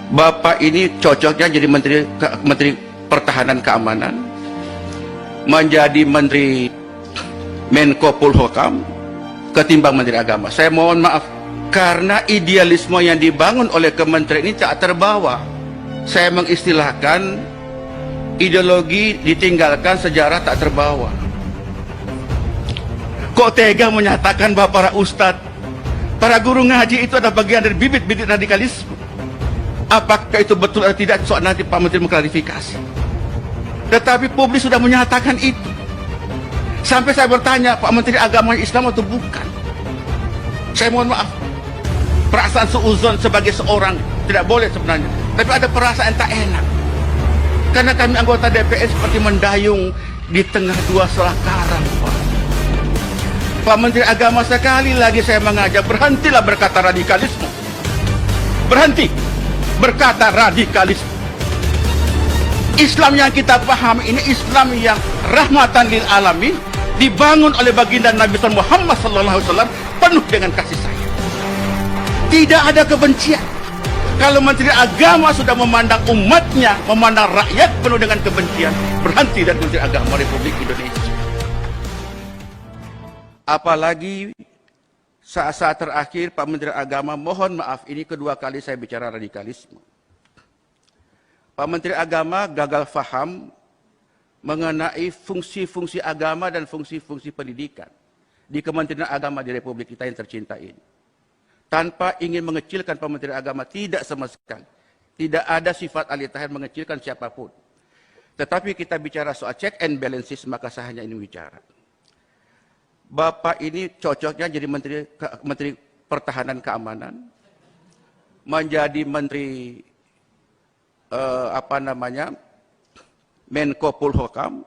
Bapak ini cocoknya jadi Menteri Pertahanan Keamanan, menjadi Menteri Menko Polhukam ketimbang Menteri Agama. Saya mohon maaf, karena idealisme yang dibangun oleh kementerian ini tak terbawa. Saya mengistilahkan ideologi ditinggalkan, sejarah tak terbawa. Kok tega menyatakan bahwa para ustadz, para guru ngaji itu adalah bagian dari bibit-bibit radikalisme? Apakah itu betul atau tidak, soal nanti Pak Menteri mengklarifikasi. Tetapi publik sudah menyatakan itu. Sampai saya bertanya, Pak Menteri agama Islam atau bukan? Saya mohon maaf, perasaan suuzon sebagai seorang tidak boleh sebenarnya, tapi ada perasaan tak enak. Karena kami anggota DPR seperti mendayung di tengah dua selah karang, Pak. Pak Menteri Agama, sekali lagi saya mengajak, berhentilah berkata radikalisme. Berhenti berkata radikalisme. Islam yang kita pahami ini Islam yang rahmatan lil alamin, dibangun oleh baginda Nabi Muhammad SAW penuh dengan kasih sayang. Tidak ada kebencian. Kalau Menteri Agama sudah memandang umatnya, memandang rakyat penuh dengan kebencian, berhenti dari Menteri Agama Republik Indonesia. Apalagi saat-saat terakhir Pak Menteri Agama, mohon maaf, ini kedua kali saya bicara radikalisme. Pak Menteri Agama gagal faham mengenai fungsi-fungsi agama dan fungsi-fungsi pendidikan di Kementerian Agama di Republik kita yang tercinta ini. Tanpa ingin mengecilkan Pak Menteri Agama, tidak sama sekali. Tidak ada sifat alih tahir mengecilkan siapapun. Tetapi kita bicara soal check and balances, maka saya hanya ingin bicara. Bapak ini cocoknya jadi Menteri Pertahanan Keamanan, menjadi Menteri Menko Polhukam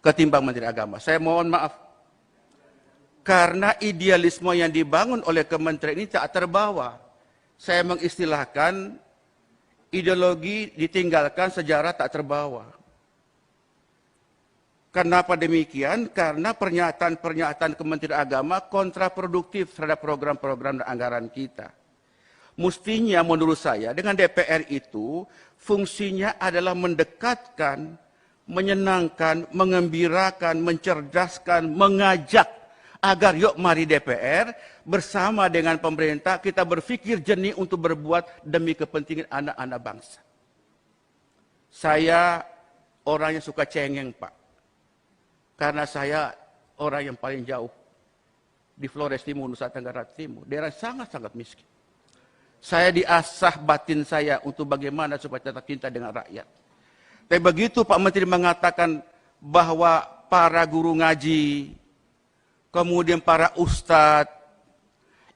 ketimbang Menteri Agama. Saya mohon maaf, karena idealisme yang dibangun oleh kementerian ini tak terbawa. Saya mengistilahkan ideologi ditinggalkan, sejarah tak terbawa. Kenapa demikian? Karena pernyataan-pernyataan Kementerian Agama kontraproduktif terhadap program-program dan anggaran kita. Mestinya menurut saya dengan DPR itu fungsinya adalah mendekatkan, menyenangkan, mengembirakan, mencerdaskan, mengajak agar yuk mari DPR bersama dengan pemerintah kita berpikir jernih untuk berbuat demi kepentingan anak-anak bangsa. Saya orang yang suka cengeng, Pak. Karena saya orang yang paling jauh di Flores Timur, Nusa Tenggara Timur, daerah sangat-sangat miskin. Saya diasah batin saya untuk bagaimana supaya tetap cinta dengan rakyat. Tapi begitu Pak Menteri mengatakan bahwa para guru ngaji, kemudian para ustadz,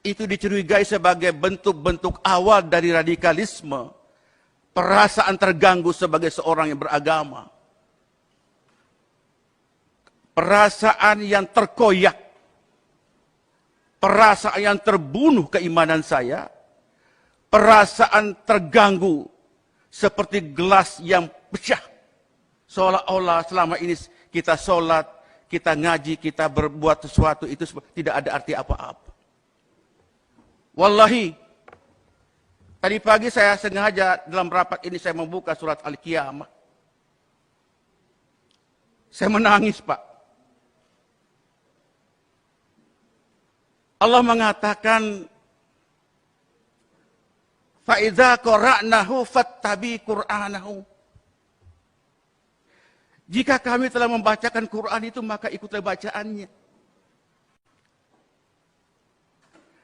itu dicurigai sebagai bentuk-bentuk awal dari radikalisme, perasaan terganggu sebagai seorang yang beragama. Perasaan yang terkoyak, perasaan yang terbunuh keimanan saya, perasaan terganggu seperti gelas yang pecah. Seolah-olah selama ini kita sholat, kita ngaji, kita berbuat sesuatu itu tidak ada arti apa-apa. Wallahi, tadi pagi saya sengaja dalam rapat ini saya membuka surat Al-Qiyamah. Saya menangis, Pak. Allah mengatakan, فَإِذَا قَرَأْنَهُ فَاتَّبِعْ قُرْآنَهُ. Jika kami telah membacakan Quran itu, maka ikutlah bacaannya.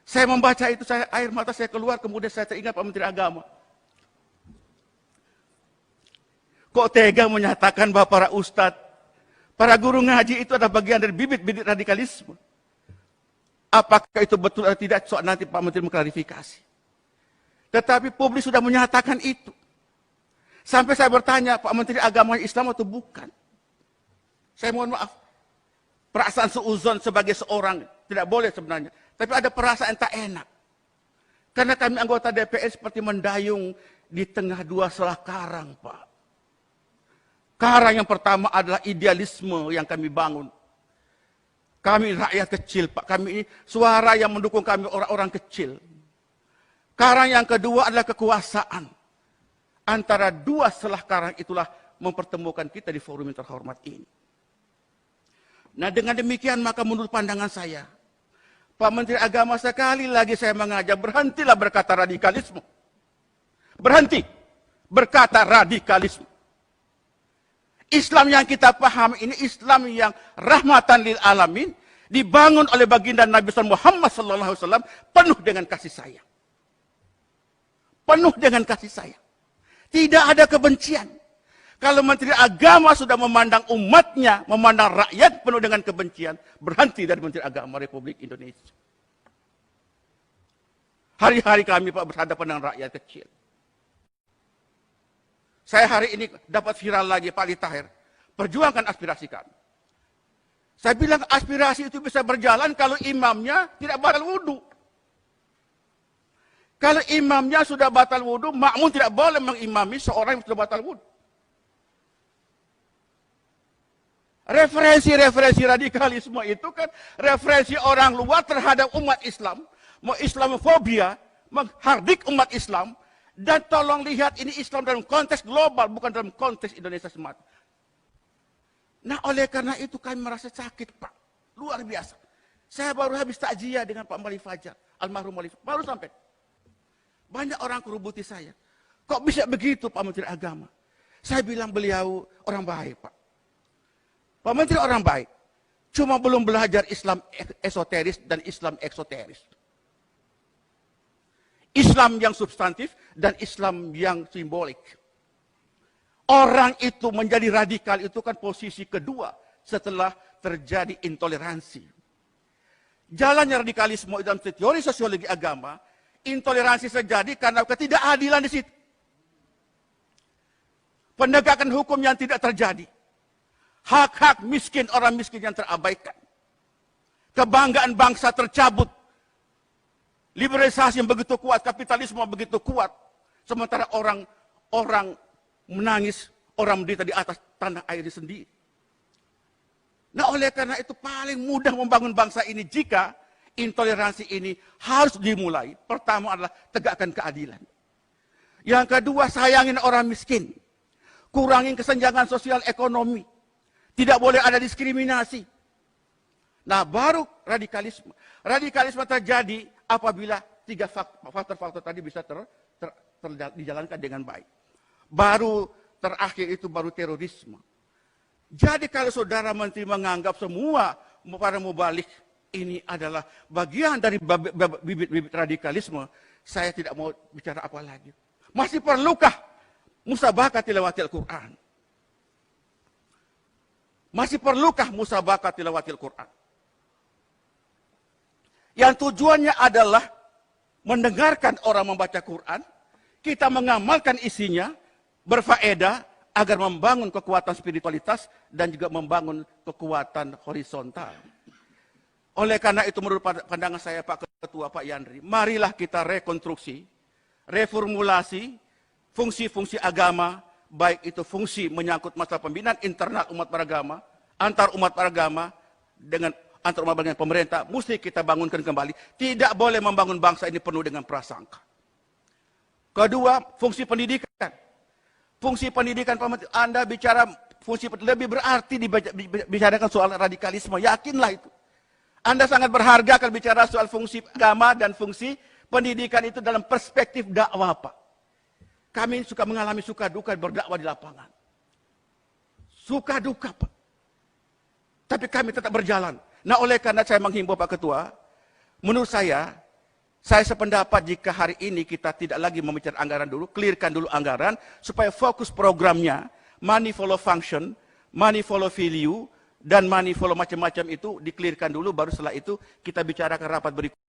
Saya membaca itu, air mata saya keluar, kemudian saya teringat Pak Menteri Agama. Kok tega menyatakan bahwa para ustadz, para guru ngaji itu adalah bagian dari bibit-bibit radikalisme? Apakah itu betul atau tidak, soal nanti Pak Menteri mengklarifikasi. Tetapi publik sudah menyatakan itu. Sampai saya bertanya, Pak Menteri agama Islam atau bukan? Saya mohon maaf, perasaan suuzon sebagai seorang tidak boleh sebenarnya, tapi ada perasaan tak enak. Karena kami anggota DPR seperti mendayung di tengah dua selah karang, Pak. Karang yang pertama adalah idealisme yang kami bangun. Kami rakyat kecil, Pak. Kami ini suara yang mendukung kami orang-orang kecil. Karang yang kedua adalah kekuasaan. Antara dua selah karang itulah mempertemukan kita di forum yang terhormat ini. Nah, dengan demikian maka menurut pandangan saya, Pak Menteri Agama, sekali lagi saya mengajak, berhentilah berkata radikalisme. Berhenti berkata radikalisme. Islam yang kita pahami ini Islam yang rahmatan lil alamin, dibangun oleh baginda Nabi Muhammad SAW, penuh dengan kasih sayang. Penuh dengan kasih sayang. Tidak ada kebencian. Kalau Menteri Agama sudah memandang umatnya, memandang rakyat penuh dengan kebencian, berhenti dari Menteri Agama Republik Indonesia. Hari-hari kami Pak berhadapan dengan rakyat kecil. Saya hari ini dapat viral lagi Pak Ali Tahir, perjuangkan aspirasi kami. Saya bilang aspirasi itu bisa berjalan kalau imamnya tidak batal wudhu. Kalau imamnya sudah batal wudhu, makmum tidak boleh mengimami seorang yang sudah batal wudhu. Referensi-referensi radikalisme itu kan referensi orang luar terhadap umat Islam, mau Islamofobia, menghardik umat Islam, dan tolong lihat ini Islam dalam konteks global, bukan dalam konteks Indonesia semata. Nah, oleh karena itu kami merasa sakit, Pak. Luar biasa. Saya baru habis takziah dengan Pak Mali Fajar, almarhum Mali Fajar, baru sampai. Banyak orang kerubuti saya. Kok bisa begitu Pak Menteri Agama? Saya bilang beliau orang baik, Pak. Pak Menteri orang baik. Cuma belum belajar Islam esoteris dan Islam eksoteris. Islam yang substantif dan Islam yang simbolik. Orang itu menjadi radikal itu kan posisi kedua setelah terjadi intoleransi. Jalannya radikalisme dalam teori sosiologi agama, intoleransi terjadi karena ketidakadilan di situ. Penegakan hukum yang tidak terjadi. Hak-hak miskin, orang miskin yang terabaikan. Kebanggaan bangsa tercabut. Liberalisasi yang begitu kuat, kapitalisme begitu kuat. Sementara orang menangis, orang menderita di atas tanah air sendiri. Nah, oleh karena itu paling mudah membangun bangsa ini jika intoleransi ini harus dimulai. Pertama adalah tegakkan keadilan. Yang kedua, sayangin orang miskin. Kurangin kesenjangan sosial ekonomi. Tidak boleh ada diskriminasi. Nah, baru radikalisme. Radikalisme terjadi apabila tiga faktor-faktor tadi bisa dijalankan dengan baik. Baru terakhir itu baru terorisme. Jadi kalau saudara menteri menganggap semua para mubalik ini adalah bagian dari bibit-bibit radikalisme, saya tidak mau bicara apa lagi. Masih perlukah musabaqah tilawatil Quran? Masih perlukah musabaqah tilawatil Quran? Yang tujuannya adalah mendengarkan orang membaca Quran, kita mengamalkan isinya, berfaedah, agar membangun kekuatan spiritualitas dan juga membangun kekuatan horizontal. Oleh karena itu menurut pandangan saya Pak Ketua, Pak Yandri, marilah kita rekonstruksi, reformulasi fungsi-fungsi agama, baik itu fungsi menyangkut masalah pembinaan internal umat beragama, antar umat beragama, dengan antar umat beragama pemerintah, mesti kita bangunkan kembali. Tidak boleh membangun bangsa ini penuh dengan prasangka. Kedua, fungsi pendidikan. Fungsi pendidikan, Anda bicara fungsi lebih berarti dibicarakan soal radikalisme, yakinlah itu. Anda sangat berharga kalau bicara soal fungsi agama dan fungsi pendidikan itu dalam perspektif dakwah, Pak. Kami suka mengalami suka duka berdakwah di lapangan. Suka duka, Pak. Tapi kami tetap berjalan. Nah, oleh karena saya menghimbau Pak Ketua, menurut saya sependapat jika hari ini kita tidak lagi membicarakan anggaran dulu, clearkan dulu anggaran, supaya fokus programnya, money follow function, money follow value, dan money follow macam-macam itu, di-clearkan dulu, baru setelah itu kita bicarakan rapat berikutnya.